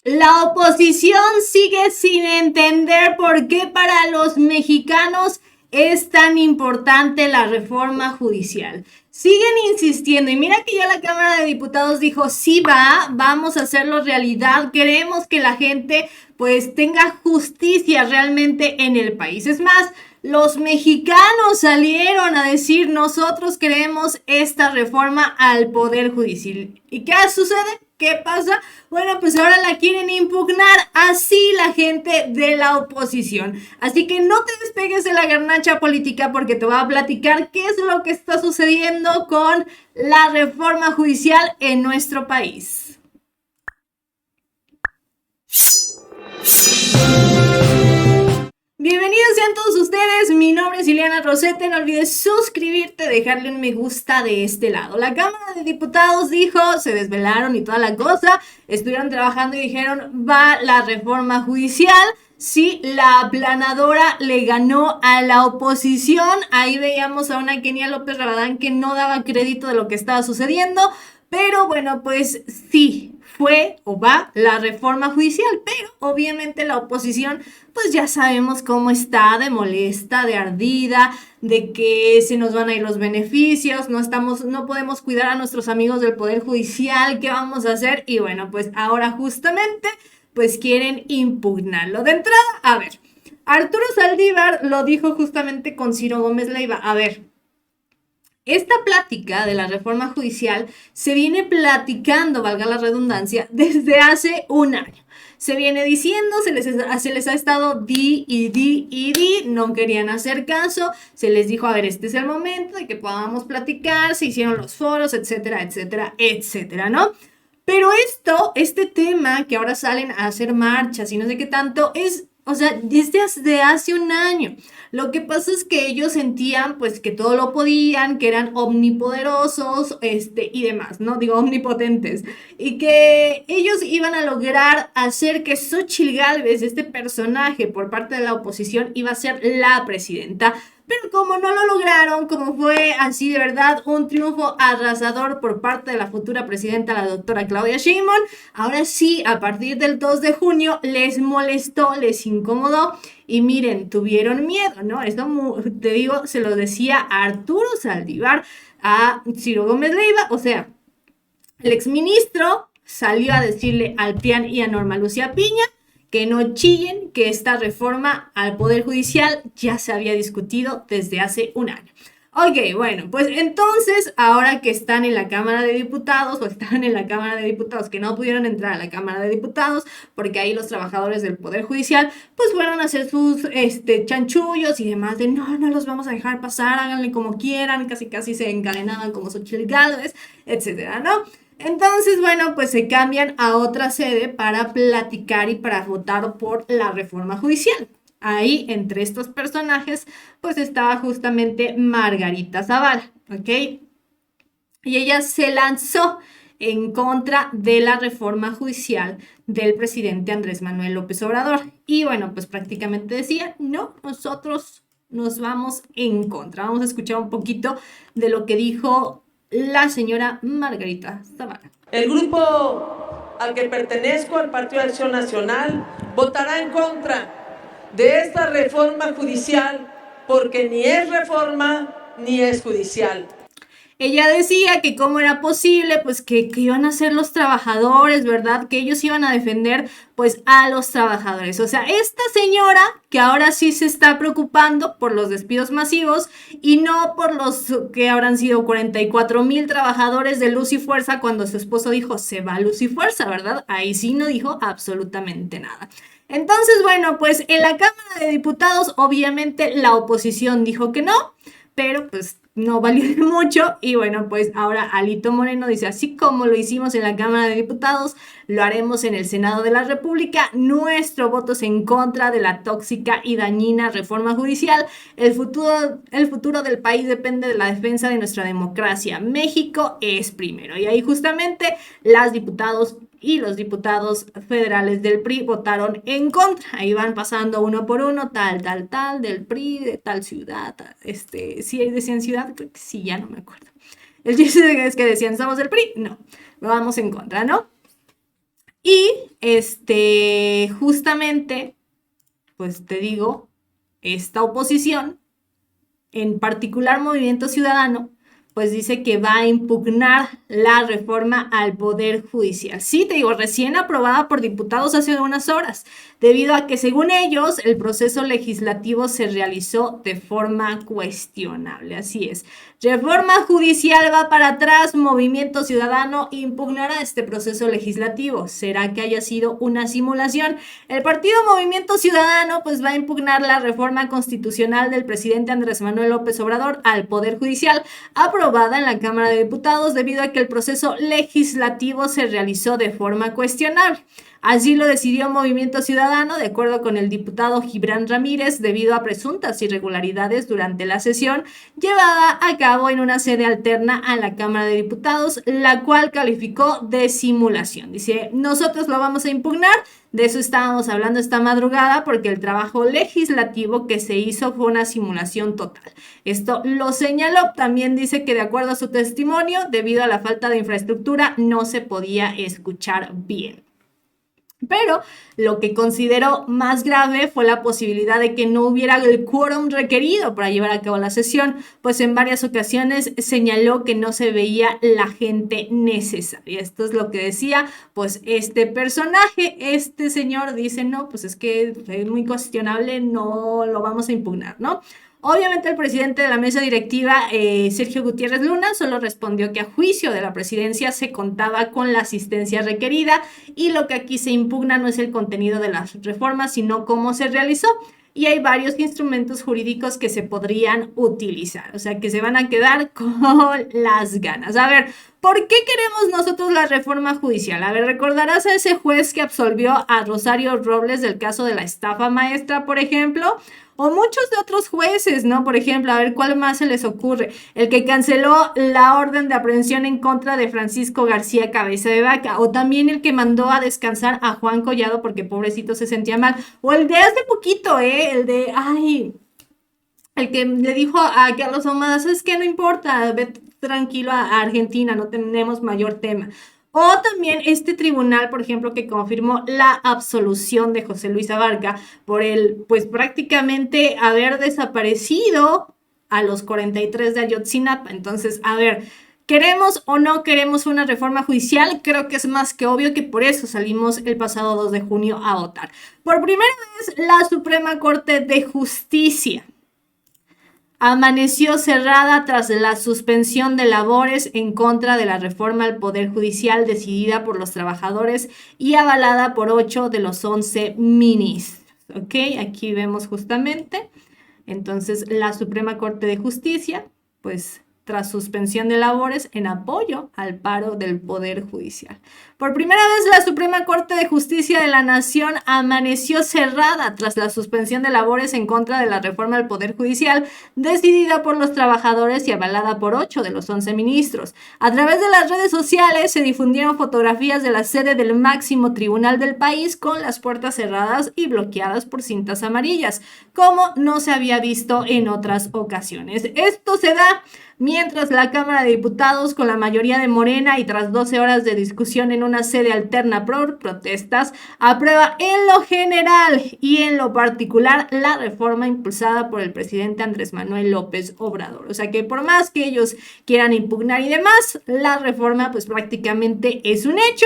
La oposición sigue sin entender por qué para los mexicanos es tan importante la reforma judicial. Siguen insistiendo y mira que ya la Cámara de Diputados dijo, sí vamos a hacerlo realidad, queremos que la gente pues tenga justicia realmente en el país. Es más, los mexicanos salieron a decir, nosotros queremos esta reforma al Poder Judicial. ¿Y qué sucede? ¿Qué pasa? Bueno, pues ahora la quieren impugnar así la gente de la oposición. Así que no te despegues de la garnacha política porque te voy a platicar qué es lo que está sucediendo con la reforma judicial en nuestro país. Bienvenidos sean todos ustedes, mi nombre es Ileana Rosete, no olvides suscribirte, dejarle un me gusta de este lado. La Cámara de Diputados dijo, se desvelaron y toda la cosa, estuvieron trabajando y dijeron, va la reforma judicial. Sí, la aplanadora le ganó a la oposición, ahí veíamos a una Kenia López Rabadán que no daba crédito de lo que estaba sucediendo, pero bueno, pues sí, fue o va la reforma judicial, pero obviamente la oposición pues ya sabemos cómo está de molesta, de ardida, de que se nos van a ir los beneficios, no podemos cuidar a nuestros amigos del Poder Judicial, ¿qué vamos a hacer? Y bueno, pues ahora justamente pues quieren impugnarlo. De entrada, a ver, Arturo Saldívar lo dijo justamente con Ciro Gómez Leiva, a ver, esta plática de la reforma judicial se viene platicando, valga la redundancia, desde hace un año. Se viene diciendo, se les ha estado di, no querían hacer caso, se les dijo, a ver, este es el momento de que podamos platicar, se hicieron los foros, etcétera, etcétera, etcétera, ¿no? Pero este tema que ahora salen a hacer marchas y no sé qué tanto, desde hace un año. Lo que pasa es que ellos sentían pues que todo lo podían, que eran omnipoderosos, y demás, ¿no? Digo, omnipotentes. Y que ellos iban a lograr hacer que Xóchitl Gálvez, este personaje por parte de la oposición, iba a ser la presidenta. Pero como no lo lograron, como fue así de verdad un triunfo arrasador por parte de la futura presidenta, la doctora Claudia Sheinbaum, ahora sí, a partir del 2 de junio, les molestó, les incomodó y miren, tuvieron miedo, ¿no? Esto, te digo, se lo decía a Arturo Saldívar, a Ciro Gómez Leiva, o sea, el exministro salió a decirle al PRIAN y a Norma Lucía Piña que no chillen, que esta reforma al Poder Judicial ya se había discutido desde hace un año. Ok, bueno, pues entonces, ahora que están en la Cámara de Diputados, o están en la Cámara de Diputados, que no pudieron entrar a la Cámara de Diputados, porque ahí los trabajadores del Poder Judicial, pues fueron a hacer sus chanchullos y demás de, no los vamos a dejar pasar, háganle como quieran, casi se encadenaban como Xóchitl Gálvez, etcétera, ¿no? Entonces, bueno, pues se cambian a otra sede para platicar y para votar por la reforma judicial. Ahí, entre estos personajes, pues estaba justamente Margarita Zavala, ¿ok? Y ella se lanzó en contra de la reforma judicial del presidente Andrés Manuel López Obrador. Y bueno, pues prácticamente decía, no, nosotros nos vamos en contra. Vamos a escuchar un poquito de lo que dijo la señora Margarita Zavala. El grupo al que pertenezco, al Partido de Acción Nacional, votará en contra de esta reforma judicial porque ni es reforma ni es judicial. Ella decía que cómo era posible, pues que iban a ser los trabajadores, ¿verdad? Que ellos iban a defender, pues, a los trabajadores. O sea, esta señora que ahora sí se está preocupando por los despidos masivos y no por los que habrán sido 44,000 trabajadores de Luz y Fuerza cuando su esposo dijo, se va Luz y Fuerza, ¿verdad? Ahí sí no dijo absolutamente nada. Entonces, bueno, pues en la Cámara de Diputados, obviamente la oposición dijo que no, pero pues no valió de mucho y bueno, pues ahora Alito Moreno dice, así como lo hicimos en la Cámara de Diputados, lo haremos en el Senado de la República. Nuestro voto es en contra de la tóxica y dañina reforma judicial. El futuro del país depende de la defensa de nuestra democracia. México es primero. Y ahí justamente las diputados y los diputados federales del PRI votaron en contra. Ahí van pasando uno por uno, tal, del PRI, de tal ciudad, sí decían ciudad, creo que sí, ya no me acuerdo. El chiste es que decían, somos del PRI, no, vamos en contra, ¿no? Y justamente, pues te digo, esta oposición, en particular Movimiento Ciudadano, pues dice que va a impugnar la reforma al Poder Judicial. Sí, te digo, recién aprobada por diputados hace unas horas, debido a que según ellos el proceso legislativo se realizó de forma cuestionable. Así es. Reforma judicial va para atrás, Movimiento Ciudadano impugnará este proceso legislativo. ¿Será que haya sido una simulación? El partido Movimiento Ciudadano pues va a impugnar la reforma constitucional del presidente Andrés Manuel López Obrador al Poder Judicial, aprobada en la Cámara de Diputados debido a que el proceso legislativo se realizó de forma cuestionable. Así lo decidió Movimiento Ciudadano, de acuerdo con el diputado Gibran Ramírez, debido a presuntas irregularidades durante la sesión llevada a cabo en una sede alterna a la Cámara de Diputados, la cual calificó de simulación. Dice, nosotros lo vamos a impugnar, de eso estábamos hablando esta madrugada, porque el trabajo legislativo que se hizo fue una simulación total. Esto lo señaló. También dice que de acuerdo a su testimonio, debido a la falta de infraestructura, no se podía escuchar bien. Pero lo que consideró más grave fue la posibilidad de que no hubiera el quórum requerido para llevar a cabo la sesión, pues en varias ocasiones señaló que no se veía la gente necesaria. Esto es lo que decía, pues este personaje, este señor dice, no, pues es que es muy cuestionable, no lo vamos a impugnar, ¿no? Obviamente el presidente de la mesa directiva, Sergio Gutiérrez Luna, solo respondió que a juicio de la presidencia se contaba con la asistencia requerida y lo que aquí se impugna no es el contenido de las reformas, sino cómo se realizó. Y hay varios instrumentos jurídicos que se podrían utilizar, o sea que se van a quedar con las ganas. A ver, ¿por qué queremos nosotros la reforma judicial? A ver, ¿recordarás a ese juez que absolvió a Rosario Robles del caso de la estafa maestra, por ejemplo? O muchos de otros jueces, ¿no? Por ejemplo, a ver, ¿cuál más se les ocurre? El que canceló la orden de aprehensión en contra de Francisco García Cabeza de Vaca. O también el que mandó a descansar a Juan Collado porque pobrecito se sentía mal. O el de hace poquito, el de, el que le dijo a Carlos Ahumada, ¿sabes qué? No importa, vete tranquilo a Argentina, no tenemos mayor tema. O también este tribunal, por ejemplo, que confirmó la absolución de José Luis Abarca por el, pues prácticamente haber desaparecido a los 43 de Ayotzinapa. Entonces, a ver, ¿queremos o no queremos una reforma judicial? Creo que es más que obvio que por eso salimos el pasado 2 de junio a votar. Por primera vez, la Suprema Corte de Justicia amaneció cerrada tras la suspensión de labores en contra de la reforma al Poder Judicial decidida por los trabajadores y avalada por 8 de los 11 ministros. ¿Ok? Aquí vemos justamente. Entonces, la Suprema Corte de Justicia, pues, tras suspensión de labores en apoyo al paro del Poder Judicial. Por primera vez, la Suprema Corte de Justicia de la Nación amaneció cerrada tras la suspensión de labores en contra de la reforma al Poder Judicial, decidida por los trabajadores y avalada por 8 de los 11 ministros. A través de las redes sociales se difundieron fotografías de la sede del máximo tribunal del país con las puertas cerradas y bloqueadas por cintas amarillas, como no se había visto en otras ocasiones. Esto se da mientras la Cámara de Diputados, con la mayoría de Morena y tras 12 horas de discusión en una sede alterna por protestas, aprueba en lo general y en lo particular la reforma impulsada por el presidente Andrés Manuel López Obrador. O sea que por más que ellos quieran impugnar y demás, la reforma pues prácticamente es un hecho.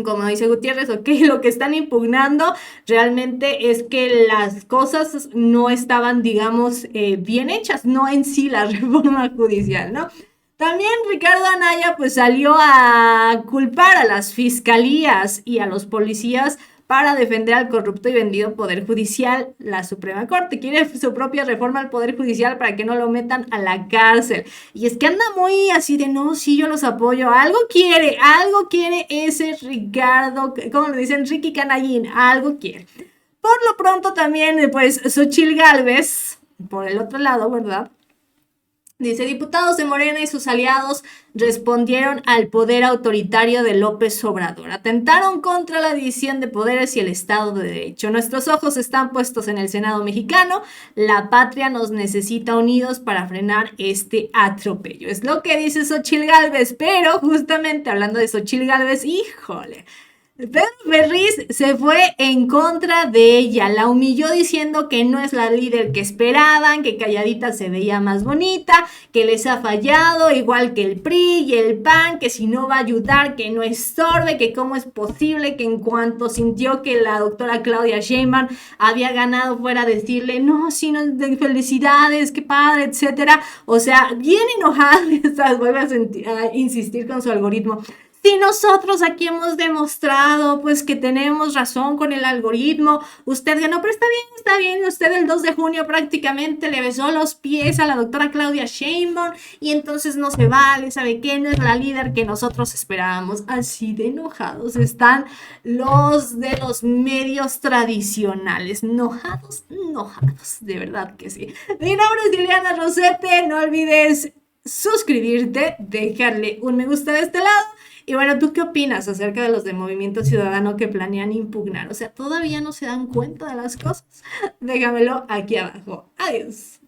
Como dice Gutiérrez, ok, lo que están impugnando realmente es que las cosas no estaban, digamos, bien hechas, no en sí la reforma judicial, ¿no? También Ricardo Anaya pues salió a culpar a las fiscalías y a los policías para defender al corrupto y vendido Poder Judicial. La Suprema Corte quiere su propia reforma al Poder Judicial para que no lo metan a la cárcel. Y es que anda muy así de, no, sí, yo los apoyo. Algo quiere ese Ricardo, ¿cómo le dicen? Ricky Canallín, algo quiere. Por lo pronto también, pues, Xochitl Gálvez, por el otro lado, ¿verdad? Dice, diputados de Morena y sus aliados respondieron al poder autoritario de López Obrador. Atentaron contra la división de poderes y el Estado de Derecho. Nuestros ojos están puestos en el Senado mexicano. La patria nos necesita unidos para frenar este atropello. Es lo que dice Xochitl Gálvez, pero justamente hablando de Xochitl Gálvez, híjole, Pedro Ferriz se fue en contra de ella, la humilló diciendo que no es la líder que esperaban, que calladita se veía más bonita, que les ha fallado, igual que el PRI y el PAN, que si no va a ayudar, que no estorbe, que cómo es posible que en cuanto sintió que la doctora Claudia Sheinbaum había ganado fuera a decirle, no, sí, no, felicidades, qué padre, etcétera. O sea, bien enojada, vuelve a insistir con su algoritmo. Si nosotros aquí hemos demostrado pues que tenemos razón con el algoritmo, usted ganó, pero está bien, usted el 2 de junio prácticamente le besó los pies a la doctora Claudia Sheinbaum y entonces no se vale, ¿sabe qué? No es la líder que nosotros esperábamos. Así de enojados están los de los medios tradicionales, enojados, de verdad que sí. Mi nombre es Liliana Rosete, no olvides suscribirte, dejarle un me gusta de este lado. Y bueno, ¿tú qué opinas acerca de los de Movimiento Ciudadano que planean impugnar? O sea, ¿todavía no se dan cuenta de las cosas? Déjamelo aquí abajo. Adiós.